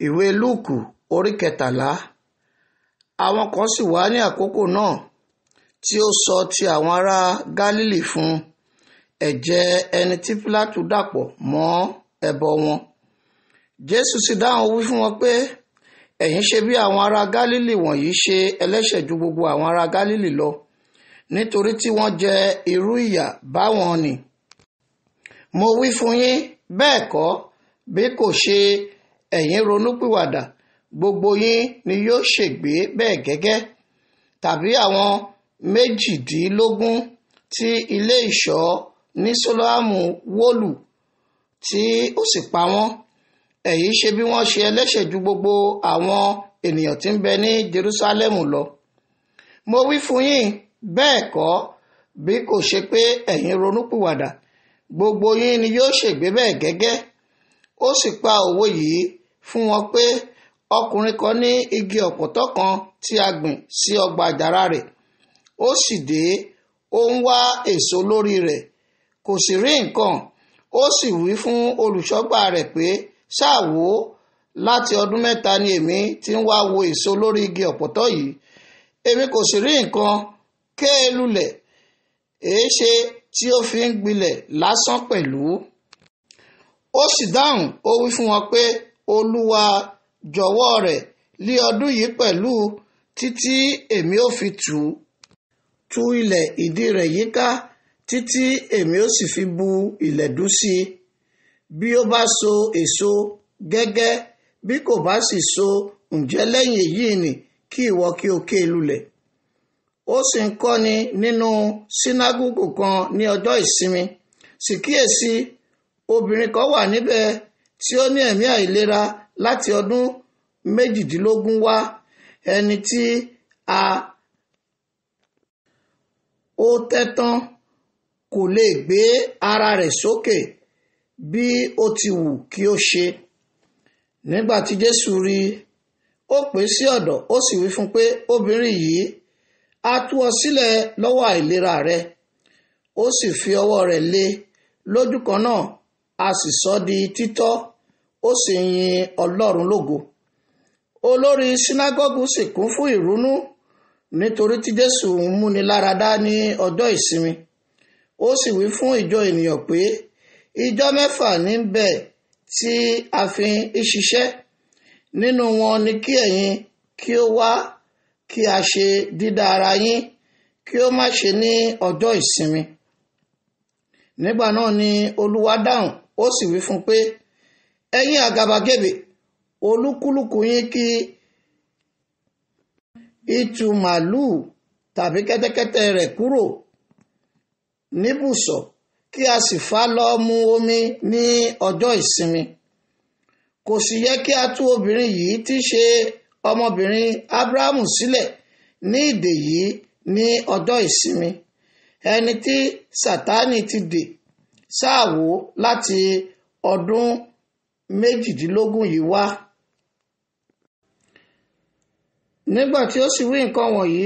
Ìwé Lúùkù orí 13. Àwọn kan sì wá ní àkókò náà tí ó sọ ti àwọn ará Gálílì fún ẹ̀jẹ̀ ẹni tí Pílátù dàpọ̀ mọ́ ẹbọ wọn. Jésù sì dáhùn wí fún wọn pé, ẹ̀yin ṣe bí àwọn ará Gálílì wọ̀nyí ṣe ẹlẹ́ṣẹ̀ ju gbogbo àwọn ará Gálílì lọ, nítorí tí wọ́n jẹ irú ìyà báwọn nì. Mo wí fún yín, bẹ́ẹ̀ kọ́, bí kò ṣe ẹ̀yin ronúpìwàdà, gbogbo yín ni yóò ṣègbé bẹ́ẹ̀ gẹ́gẹ́. Tàbí àwọn 18 tí ilé ìṣọ́ ní Sólóámù wó lù tí ó sì pa wọ́n. Ẹ̀yin ṣe bí wọ́n ṣe ẹlẹ́ṣẹ̀ ju gbogbo àwọn ènìyàn tí ń bẹ ní Jerúsálẹ́mù lọ. Mo wí fún yín, bẹ́ẹ̀ kọ́, bí kò ṣe pé ẹ̀yin ronúpìwàdà, gbogbo yín ni yóò ṣègbé bẹ́ẹ̀ gẹ́gẹ́. Ó sì pa òwe yìí fún wọn pé ọkùnrin kan ní igi ọ̀pọ̀tọ́ kan tí a gbìn sí ọgbà àjàrà rẹ̀. Ó sì dé, ó ń wá èso lórí rẹ̀, kò sì rí nǹkan. Ó sì wí fún olùṣọ́gbà rẹ̀ pé, ṣáà wò ó, láti ọdún 3 ni èmi ti ń wá wo èso lórí igi ọ̀pọ̀tọ́ yìí, èmi kò sì rí nǹkan. Ké e lulẹ̀, èéṣe tí ó fi ń gbilẹ̀ lásán pẹ̀lú? Ó sì dáhùn, ó wí fún wọn pé, Olúwa jọ̀wọ́ rẹ̀ lí ọdún yìí pẹ̀lú, títí èmi ó fi tú ilẹ̀ ìdí rẹ̀ yíká, títí èmi ó sì fi bu ìlẹ̀dú sí i. Bí ó bá so èso gẹ́gẹ́, bí kò bá sì so, ǹjẹ́ lẹ́yìn èyí nì kí ìwọ kí o ké lulẹ̀? Ó sì ń kọ́ni nínú sínágógù kan ní ọjọ́ ìsinmi. Sì kíyèsí, obìnrin kan wà níbẹ̀ tí ó ní ẹ̀mí àìlera láti ọdún 18 wá, ẹni tí ó tẹ́ tán, kò lè gbé ara rẹ̀ sókè bí ó ti wù kí ó ṣe. Nígbà tí Jésù rí i, ó pè é sí ọ̀dọ̀, ó sì wí fún un pé, obìnrin yìí, a tú ọ sílẹ̀ lọ́wọ́ àìlera rẹ. Ó sì fi ọwọ́ rẹ̀ lé lójú kan náà, a sì sọ di títọ́, ó sì yin Ọlọ́run lógo. Olórí sínágọ́gù sì kún fún ìrunú nítorí tí Jésù ń múni láradá ní ọjọ́ ìsinmi. Ó sì wí fún ìjọ ènìyàn pé, ìjọ 6 ní bẹ̀ tí a fi ń ṣiṣẹ́. Nínú wọn ni kí ẹ̀yin kí ó wá, kí a ṣe dídá ara yín, kí ó má ṣe ní ọjọ́ ìsinmi. Nígbà náà ni Olúwa dáhùn, ó sì wí fún un pé, ẹ̀yin àgàbàgebè, olúkúlùkù yín kí ìtù màlúù tàbí kẹ́tẹ́kẹ́tẹ́ rẹ̀ kúrò níbùsọ̀, kí a sì fà á lọ mu omi ní ọjọ́ ìsinmi. Kò sì yẹ kí a tú obìnrin yìí tí í ṣe ọmọbìnrin Ábúráhámù sílẹ̀ ní ìdè yìí ní ọjọ́ ìsinmi, ẹni tí Sátánì ti dè sáàwó láti ọdún 18 yìí wá. Nígbà tí ó sì wí nǹkan wọ̀nyí,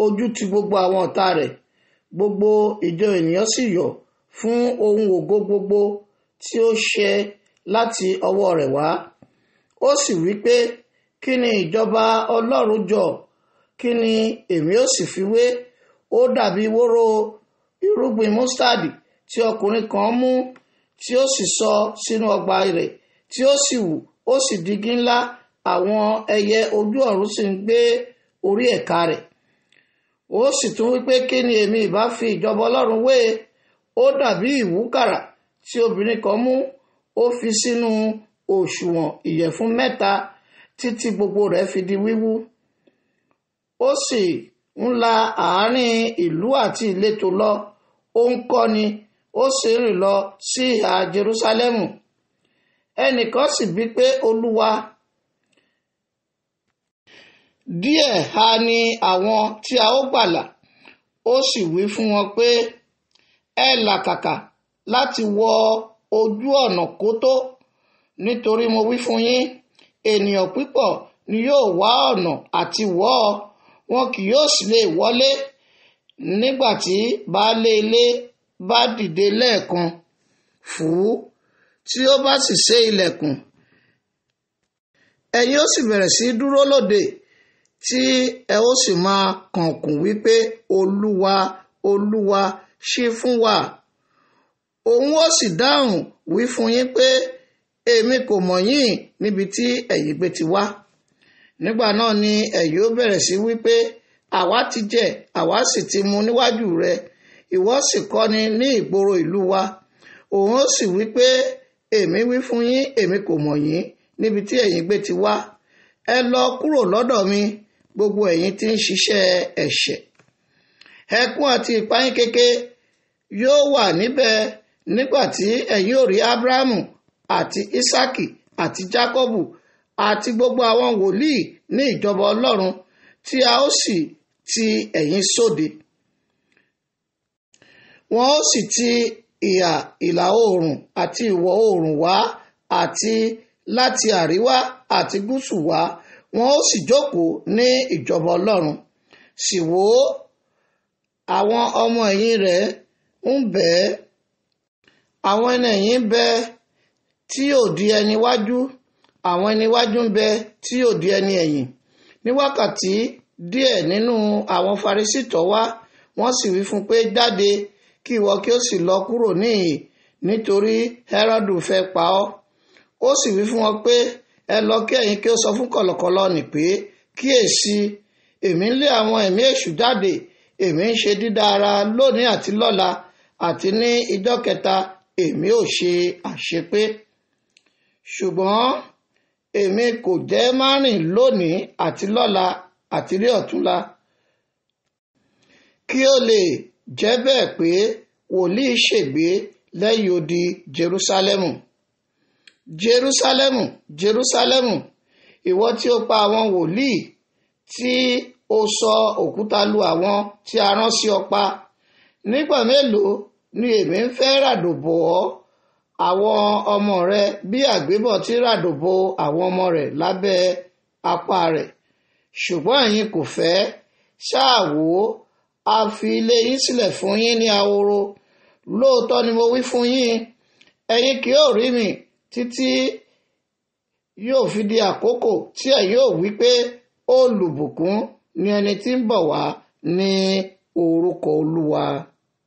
ojú ti gbogbo àwọn ọ̀tá rẹ̀, gbogbo ìjọ ènìyàn sì yọ̀ fún ohun ògo gbogbo tí ó ṣe láti ọwọ́ rẹ̀ wá. Ó sì wí pé, kí ni ìjọba Ọlọ́run jọ? Kí ni èmi ó sì fi wé? Ó dàbí wóró irúgbìn mustadi tí ọkùnrin kan mú, tí ó sì sọ sínú ọgbà rẹ̀, tí ó sì wù, ó sì di igi ńlá, àwọn ẹyẹ ojú ọ̀run sì ń gbé orí ẹ̀ka rẹ̀. Ó sì tún wí pé, kí ni èmi ìbá fi ìjọba Ọlọ́run wé? Ó dàbí ìwúkàrà tí obìnrin kan mú, ó fi sínú òṣùwọ̀n ìyẹ̀fun 3 títí gbogbo rẹ̀ fi di wíwú. Ó sì ń la àárín ìlú àti ìletò lọ, ó ń kọ́ni, ó sì rìn lọ sí ìhà Jerúsálẹ́mù. Ẹnìkan sì bí pé, Olúwa, díẹ̀ ha ni àwọn tí a ó gbàlà? Ó sì wí fún wọn pé, ẹ làkàkà láti wọ ojú ọ̀nà kótó, nítorí mo wí fún yín, ènìyàn púpọ̀ ni yóò wá ọ̀nà àti wọ̀ ọ́, wọn kì yóò sì lè wọlé. Nígbà tí baálé ilé bá dìde lẹ́ẹ̀kan fù ú, tí ó bá sì sé ilẹ̀kùn, ẹ̀yin ó sì bẹ̀rẹ̀ sí dúró lóde tí ẹ ó sì máa kànkùn wípé olúwa olúwa ṣí fún wa. Òun ó sì dáhùn wí fún yín pé èmi kò mọ̀ yín níbi tí ẹ̀yin gbé ti wá. Nígbà náà ni ẹ̀yin ó bẹ̀rẹ̀ sí wípé àwa ti jẹ àwa sì ti mu níwájú rẹ, ìwọ sì kọ́ni ní ìgboro ìlú wa. Òun ó sì wípé èmi wí fún yín èmi kò mọ̀ yín níbi tí ẹ̀yin gbé ti wá. Ẹ lọ kúrò lọ́dọ̀ mi gbogbo ẹ̀yin tí ń ṣiṣẹ́ ẹ̀ṣẹ̀. Ẹkún àti ìpayínkeke yóò wà níbẹ̀ nígbà tí ẹ̀yin ò rí Ábúráhámù àti Ísákì àti Jákọ́bù àti gbogbo àwọn wòlíì ní ìjọba Ọlọ́run, tí a ó sì ti ẹ̀yin sóde. Wọ́n ó sì ti ìhà ìlà oòrùn àti ìwọ̀ oòrùn wá àti láti àríwá àti gúúsù wá, wọ́n ó sì jókòó ní ìjọba Ọlọ́run. Sì wò ó, àwọn ọmọ ẹ̀yìn rẹ̀ ń bẹ ẹ́, àwọn ẹni ẹ̀yìn ń bẹ tí yóò di ẹni wájú, àwọn ẹni wájú ń bẹ tí yóò di ẹni ẹ̀yìn. Ní wákàtí díẹ̀ nínú àwọn Farisí tọ̀ wá, wọ́n sì wí fún pé jáde kí ìwọ kí ó sì lọ kúrò níhìn, nítorí Hẹ́rọ́dù fẹ́ pa ọ́. Ó sì wí fún wọn pé ẹ lọ kí ẹ̀yin kí ó sọ fún kọ̀lọ̀kọ̀lọ̀ nì pé kíyèsí, èmi ń lé àwọn ẹ̀mí èṣù jáde, èmi ń ṣe dídá ara lónìí àti lọ́la, àti ní ijọ́ kẹta èmi ò ṣe àṣepé. Ṣùgbọ́n èmi kò jẹ́ má rìn lónìí àti lọ́la àti ní ọ̀túnla, kí ó lè jẹ́ bẹ́ẹ̀ pé wòlíì ṣègbé lẹ́yìn odi Jerúsálẹ́mù. Jerúsálẹ́mù, Jerúsálẹ́mù, ìwọ tí ó pa àwọn wòlíì tí ó sọ òkúta lu àwọn tí a rán sí ọ pa. Nígbà mélòó ni èmi ń fẹ́ ràdòbò ọ́ àwọn ọmọ rẹ bí àgbébọ̀ tí ràdòbò àwọn ọmọ rẹ̀ lábẹ́ apá rẹ̀? Ṣùgbọ́n ẹ̀yin kò fẹ́. Ṣáà wò ó, a fi ilé yín sílẹ̀ fún yín ní ahoro. Lóòótọ́ ni mo wí fún yín, ẹ̀yin kì yóò rí mi títí yóò fi di àkókò tí ẹ yóò wí pé olùbùkún ni ẹni tí ń bọ̀ wá ní orúkọ Olúwa.